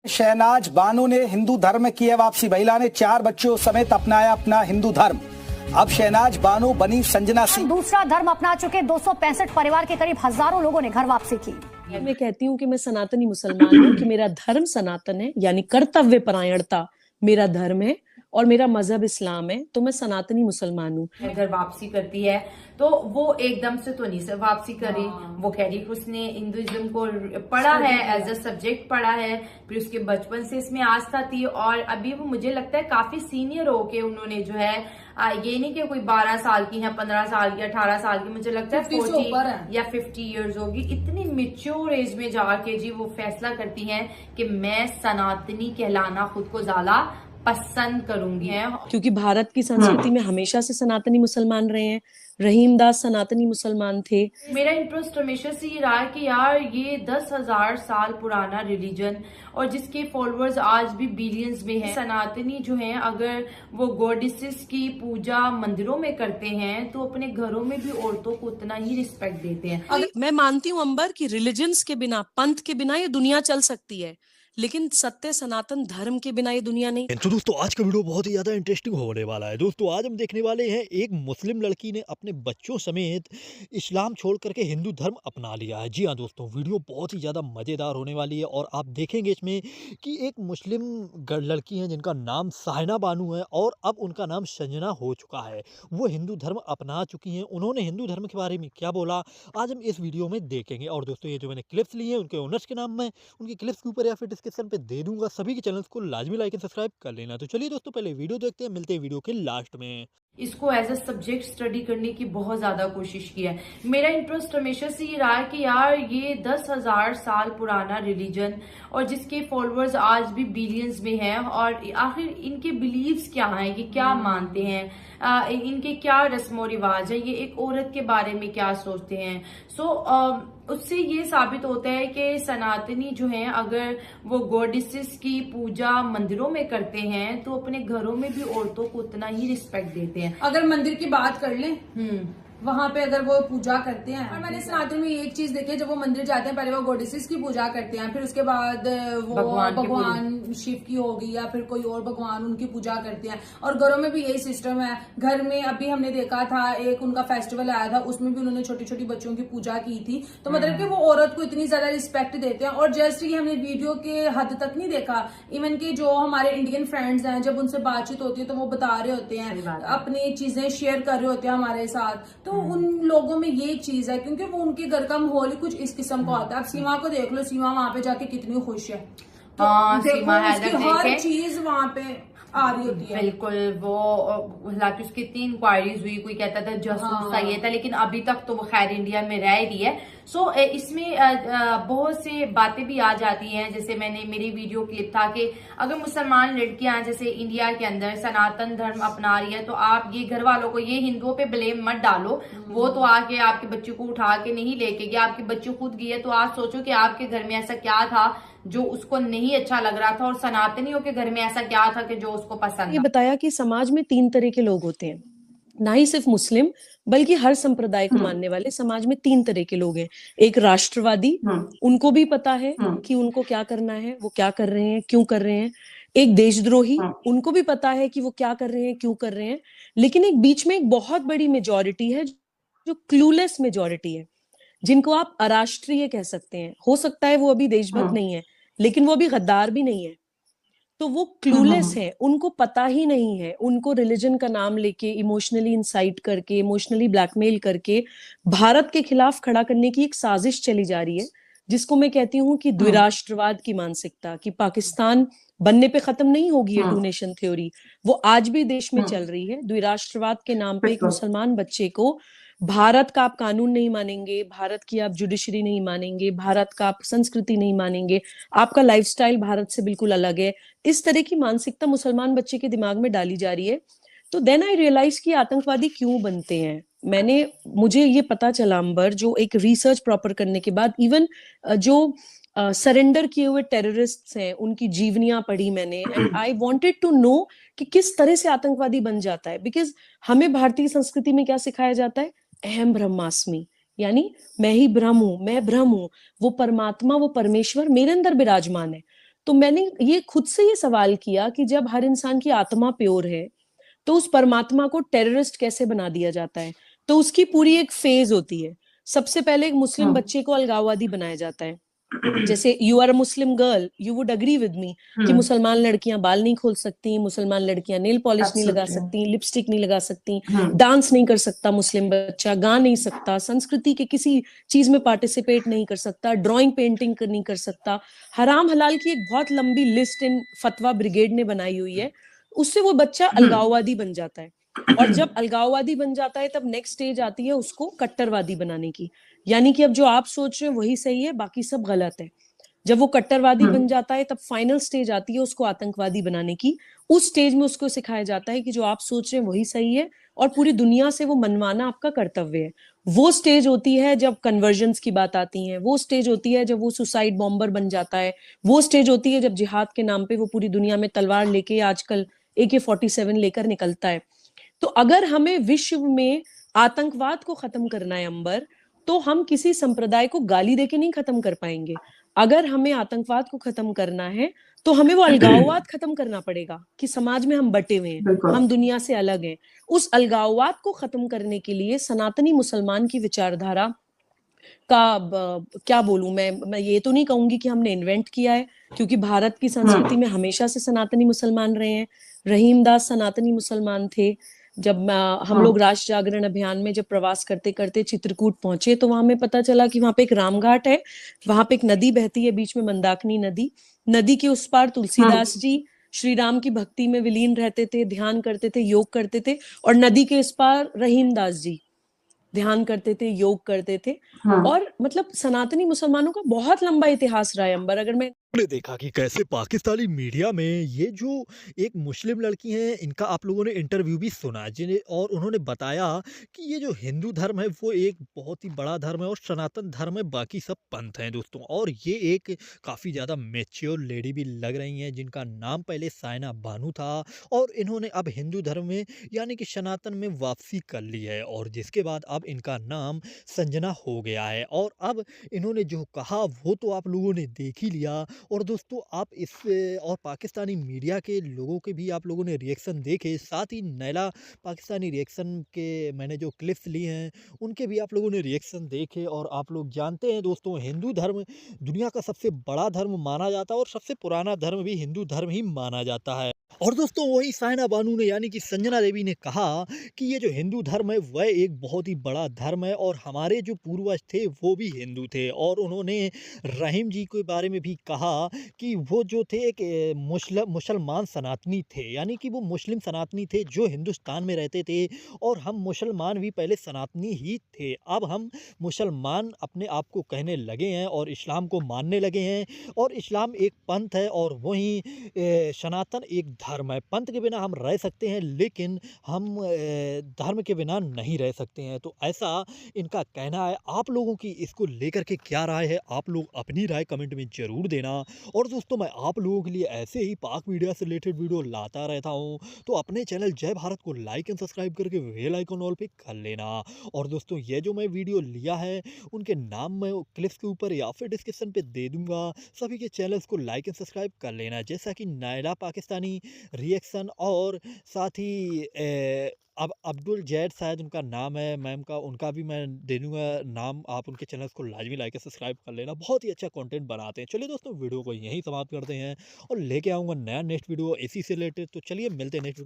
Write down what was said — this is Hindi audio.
शहनाज बानो ने हिंदू धर्म में की है वापसी। महिला ने 4 बच्चों समेत अपनाया अपना हिंदू धर्म। अब शहनाज बानो बनी संजना सिंह। दूसरा धर्म अपना चुके 265 परिवार के करीब हजारों लोगों ने घर वापसी की। मैं कहती हूँ कि मैं सनातनी मुसलमान हूँ, कि मेरा धर्म सनातन है, यानी कर्तव्य परायणता मेरा धर्म है और मेरा मजहब इस्लाम है, तो मैं सनातनी मुसलमान हूँ। अगर वापसी करती है तो वो एकदम से तो नहीं से वापसी करे। वो कह रही उसने हिंदुइज्म को पढ़ा है, एज अ सब्जेक्ट पढ़ा है, फिर उसके बचपन से इसमें आस्था थी और अभी वो मुझे लगता है काफी सीनियर होके उन्होंने जो है ये नहीं कि कोई 12 साल की है, 15 साल की, 18 साल की, मुझे लगता है 40 या 50 इयर्स होगी। इतनी मेच्योर एज में जाके जी वो फैसला करती हैं कि मैं सनातनी कहलाना खुद को ज्यादा पसंद करूंगी है। क्योंकि भारत की संस्कृति में हमेशा से सनातनी मुसलमान रहे हैं। रहीमदास सनातनी मुसलमान थे। मेरा इंटरेस्ट हमेशा से ये रहा है कि यार ये 10,000 साल पुराना रिलीजन और जिसके फॉलोअर्स आज भी बिलियंस में हैं, सनातनी जो हैं अगर वो गॉडेसेस की पूजा मंदिरों में करते हैं तो अपने घरों में भी औरतों को उतना ही रिस्पेक्ट देते हैं। मैं मानती हूँ अंबर की रिलीजन्स के बिना, पंथ के बिना ये दुनिया चल सकती है, लेकिन सत्य सनातन धर्म के बिना ये दुनिया नहीं। तो दोस्तों आज का वीडियो बहुत ही ज्यादा इंटरेस्टिंग होने वाला है। दोस्तों आज हम देखने वाले हैं एक मुस्लिम लड़की ने अपने बच्चों समेत इस्लाम छोड़ करके हिंदू धर्म अपना लिया है। जी हाँ दोस्तों, वीडियो बहुत ही ज़्यादा मज़ेदार होने वाली है और आप देखेंगे इसमें कि एक मुस्लिम लड़की है जिनका नाम साहिना बानू है और अब उनका नाम संजना हो चुका है। वो हिंदू धर्म अपना चुकी हैं। उन्होंने हिंदू धर्म के बारे में क्या बोला आज हम इस वीडियो में देखेंगे। और दोस्तों ये जो मैंने क्लिप्स ली हैं उनके ओनर्स के नाम में उनकी क्लिप्स के ऊपर या फिर डिस्क्रिप्शन पे दे दूंगा। सभी के चैनल्स को लाजमी लाइक एंड सब्सक्राइब कर लेना। तो चलिए दोस्तों पहले वीडियो देखते हैं, मिलते हैं वीडियो के लास्ट में। इसको एज अ सब्जेक्ट स्टडी करने की बहुत ज्यादा कोशिश की है। मेरा इंटरेस्ट हमेशा से ये रहा है कि यार ये 10,000 साल पुराना रिलीजन और जिसके फॉलोअर्स आज भी बिलियंस में हैं और आखिर इनके बिलीव्स क्या हैं, ये क्या मानते हैं, इनके क्या रस्म रिवाज है, ये एक औरत के बारे में क्या सोचते हैं। उससे ये साबित होता है कि सनातनी जो हैं अगर वो गॉडेसेस की पूजा मंदिरों में करते हैं तो अपने घरों में भी औरतों को उतना ही रिस्पेक्ट देते हैं। अगर मंदिर की बात कर लें वहां पे अगर वो पूजा करते हैं, और मैंने सनातन में एक चीज देखी है, जब वो मंदिर जाते हैं पहले वो गॉडेसेस की पूजा करते हैं, फिर उसके बाद वो भगवान शिव की होगी या फिर कोई और भगवान उनकी पूजा करते हैं। और घरों में भी यही सिस्टम है। घर में अभी हमने देखा था एक उनका फेस्टिवल आया था, उसमें भी उन्होंने छोटी छोटी बच्चों की पूजा की थी। तो मतलब कि वो औरत को इतनी ज्यादा रिस्पेक्ट देते हैं। और जस्ट ये हमने वीडियो के हद तक नहीं देखा, इवन के जो हमारे इंडियन फ्रेंड्स हैं जब उनसे बातचीत होती है तो वो बता रहे होते हैं, अपनी चीजें शेयर कर रहे होते हैं हमारे साथ। तो उन लोगों में ये चीज है क्योंकि वो उनके घर का माहौल ही कुछ इस किस्म का होता है। अब सीमा को देख लो, सीमा वहां पे जाके कितनी खुश है। तो सीमा हर चीज वहां पे आ रही होती है। बिल्कुल, वो हालांकि उसकी 3 इंक्वायरीज हुई, कोई कहता था जासूस था ये था, लेकिन अभी तक तो वो खैर इंडिया में रह रही है। इसमें बहुत से बातें भी आ जाती हैं। जैसे मैंने मेरी वीडियो क्लिप था कि अगर मुसलमान लड़कियां जैसे इंडिया के अंदर सनातन धर्म अपना रही है तो आप ये घर वालों को, ये हिंदुओं पे ब्लेम मत डालो। वो तो आके आपके बच्चों को उठा के नहीं लेके गया, आपके बच्चों खुद गए। तो आप सोचो कि आपके घर में ऐसा क्या था जो उसको नहीं अच्छा लग रहा था और सनातनियों के घर में ऐसा क्या था कि जो उसको पसंद। ये बताया कि समाज में 3 तरह के लोग होते हैं, ना ही सिर्फ मुस्लिम बल्कि हर संप्रदाय को मानने वाले समाज में 3 तरह के लोग हैं। एक राष्ट्रवादी, उनको भी पता है कि उनको क्या करना है, वो क्या कर रहे हैं, क्यों कर रहे हैं। एक देशद्रोही, उनको भी पता है कि वो क्या कर रहे हैं, क्यों कर रहे हैं। लेकिन एक बीच में एक बहुत बड़ी मेजॉरिटी है जो क्लूलेस मेजॉरिटी है, जिनको आप अराष्ट्रीय कह सकते हैं। हो सकता है वो अभी देशभक्त नहीं है, लेकिन वो अभी गद्दार भी नहीं है। तो वो क्लूलेस है, उनको पता ही नहीं है। उनको रिलीजन का नाम लेके इमोशनली इंसाइट करके, इमोशनली ब्लैकमेल करके भारत के खिलाफ खड़ा करने की एक साजिश चली जा रही है, जिसको मैं कहती हूँ कि द्विराष्ट्रवाद की मानसिकता, कि पाकिस्तान बनने पे खत्म नहीं होगी ये 2 नेशन थ्योरी, वो आज भी देश में चल रही है। द्विराष्ट्रवाद के नाम पे एक मुसलमान बच्चे को भारत का आप कानून नहीं मानेंगे, भारत की आप जुडिशरी नहीं मानेंगे, भारत का आप संस्कृति नहीं मानेंगे, आपका लाइफस्टाइल भारत से बिल्कुल अलग है, इस तरह की मानसिकता मुसलमान बच्चे के दिमाग में डाली जा रही है। तो देन आई रियलाइज कि आतंकवादी क्यों बनते हैं। मुझे ये पता चला अंबर, जो एक रिसर्च प्रॉपर करने के बाद, इवन जो सरेंडर किए हुए टेररिस्ट्स हैं उनकी जीवनियां पढ़ी मैंने, and I wanted to know कि किस तरह से आतंकवादी बन जाता है। बिकॉज हमें भारतीय संस्कृति में क्या सिखाया जाता है, अहम ब्रह्मास्मि, यानी मैं ही ब्रह्म हूं, मैं ब्रह्म हूं, वो परमात्मा, वो परमेश्वर मेरे अंदर विराजमान है। तो मैंने ये खुद से ये सवाल किया कि जब हर इंसान की आत्मा प्योर है तो उस परमात्मा को टेररिस्ट कैसे बना दिया जाता है। तो उसकी पूरी एक फेज होती है। सबसे पहले एक मुस्लिम बच्चे को अलगाववादी बनाया जाता है। जैसे you are a Muslim girl, you would agree with me कि मुसलमान लड़कियां बाल नहीं खोल सकती, मुसलमान लड़कियां नेल पॉलिश नहीं लगा सकती, लिपस्टिक नहीं लगा सकती, डांस नहीं कर सकता मुस्लिम बच्चा, गा नहीं सकता, संस्कृति के किसी चीज में पार्टिसिपेट नहीं कर सकता, ड्राइंग पेंटिंग नहीं कर सकता। हराम हलाल की एक बहुत लंबी लिस्ट इन फतवा ब्रिगेड ने बनाई हुई है। उससे वो बच्चा अलगाववादी बन जाता है। और जब अलगाववादी बन जाता है तब नेक्स्ट स्टेज आती है उसको कट्टरवादी बनाने की। यानी कि अब जो आप सोच रहे हैं वही सही है, बाकी सब गलत है। जब वो कट्टरवादी बन जाता है तब फाइनल स्टेज आती है उसको आतंकवादी बनाने की। उस स्टेज में उसको सिखाया जाता है कि जो आप सोच रहे हैं वही सही है और पूरी दुनिया से वो मनवाना आपका कर्तव्य है। वो स्टेज होती है जब कन्वर्जन्स की बात आती है, वो स्टेज होती है जब वो सुसाइड बॉम्बर बन जाता है, वो स्टेज होती है जब जिहाद के नाम पे वो पूरी दुनिया में तलवार लेके आजकल AK-47 लेकर निकलता है। तो अगर हमें विश्व में आतंकवाद को खत्म करना है अंबर, तो हम किसी संप्रदाय को गाली देके नहीं खत्म कर पाएंगे। अगर हमें आतंकवाद को खत्म करना है तो हमें वो अलगाववाद खत्म करना पड़ेगा कि समाज में हम बटे हुए हैं, हम दुनिया से अलग हैं। उस अलगाववाद को खत्म करने के लिए सनातनी मुसलमान की विचारधारा का क्या बोलूं मैं ये तो नहीं कहूंगी कि हमने इन्वेंट किया है, क्योंकि भारत की संस्कृति में हमेशा से सनातनी मुसलमान रहे हैं। रहीमदास सनातनी मुसलमान थे। जब हम लोग राष्ट्र जागरण अभियान में जब प्रवास करते करते चित्रकूट पहुंचे तो वहां में पता चला कि वहां पे एक रामघाट है, वहां पे एक नदी बहती है बीच में, मंदाकिनी नदी। नदी के उस पार तुलसीदास जी श्री राम की भक्ति में विलीन रहते थे, ध्यान करते थे, योग करते थे। और नदी के इस पार रहीमदास जी ध्यान करते थे, योग करते थे। और मतलब सनातनी मुसलमानों का बहुत लंबा इतिहास रहा है अंबर। अगर मैं आपने देखा कि कैसे पाकिस्तानी मीडिया में ये जो एक मुस्लिम लड़की हैं इनका आप लोगों ने इंटरव्यू भी सुना, जिन्हें और उन्होंने बताया कि ये जो हिंदू धर्म है वो एक बहुत ही बड़ा धर्म है और सनातन धर्म है, बाकी सब पंथ हैं दोस्तों। और ये एक काफ़ी ज़्यादा मैच्योर लेडी भी लग रही हैं जिनका नाम पहले साइना बानू था और इन्होंने अब हिंदू धर्म में यानी कि सनातन में वापसी कर ली है और जिसके बाद अब इनका नाम संजना हो गया है। और अब इन्होंने जो कहा वो तो आप लोगों ने देख ही लिया। और दोस्तों आप इस और पाकिस्तानी मीडिया के लोगों के भी आप लोगों ने रिएक्शन देखे, साथ ही नैला पाकिस्तानी रिएक्शन के मैंने जो क्लिप्स लिए हैं उनके भी आप लोगों ने रिएक्शन देखे। और आप लोग जानते हैं दोस्तों हिंदू धर्म दुनिया का सबसे बड़ा धर्म माना जाता है और सबसे पुराना धर्म भी हिंदू धर्म ही माना जाता है। और दोस्तों वही साइना बानू ने यानी कि संजना देवी ने कहा कि ये जो हिंदू धर्म है वह एक बहुत ही बड़ा धर्म है और हमारे जो पूर्वज थे वो भी हिंदू थे। और उन्होंने रहीम जी के बारे में भी कहा कि वो जो थे एक मुसलमान सनातनी थे, यानी कि वो मुस्लिम सनातनी थे जो हिंदुस्तान में रहते थे। और हम मुसलमान भी पहले सनातनी ही थे, अब हम मुसलमान अपने आप को कहने लगे हैं और इस्लाम को मानने लगे हैं। और इस्लाम एक पंथ है और वहीं सनातन एक धर्म है। पंथ के बिना हम रह सकते हैं लेकिन हम धर्म के बिना नहीं रह सकते हैं। तो ऐसा इनका कहना है। आप लोगों की इसको लेकर के क्या राय है, आप लोग अपनी राय कमेंट में ज़रूर देना। और दोस्तों मैं आप लोगों के लिए ऐसे ही पाक मीडिया से रिलेटेड वीडियो लाता रहता हूं, तो अपने चैनल जय भारत को लाइक एंड सब्सक्राइब करके बेल आइकन ऑल पे कर लेना। और दोस्तों ये जो मैं वीडियो लिया है उनके नाम मैं क्लिप्स के ऊपर या फिर डिस्क्रिप्शन पे दे दूंगा, सभी के चैनल्स को लाइक एंड सब्सक्राइब कर लेना, जैसा कि नायला पाकिस्तानी रिएक्शन और साथ ही अब अब्दुल जैद शायद उनका नाम है मैम का, उनका भी मैं दे दूँगा नाम। आप उनके चैनल्स को लाजमी लाइक सब्सक्राइब कर लेना, बहुत ही अच्छा कंटेंट बनाते हैं। चलिए दोस्तों वीडियो को यहीं समाप्त करते हैं और लेके आऊँगा नया नेक्स्ट वीडियो इसी से रिलेटेड। तो चलिए मिलते हैं नेक्स्ट वीडियो।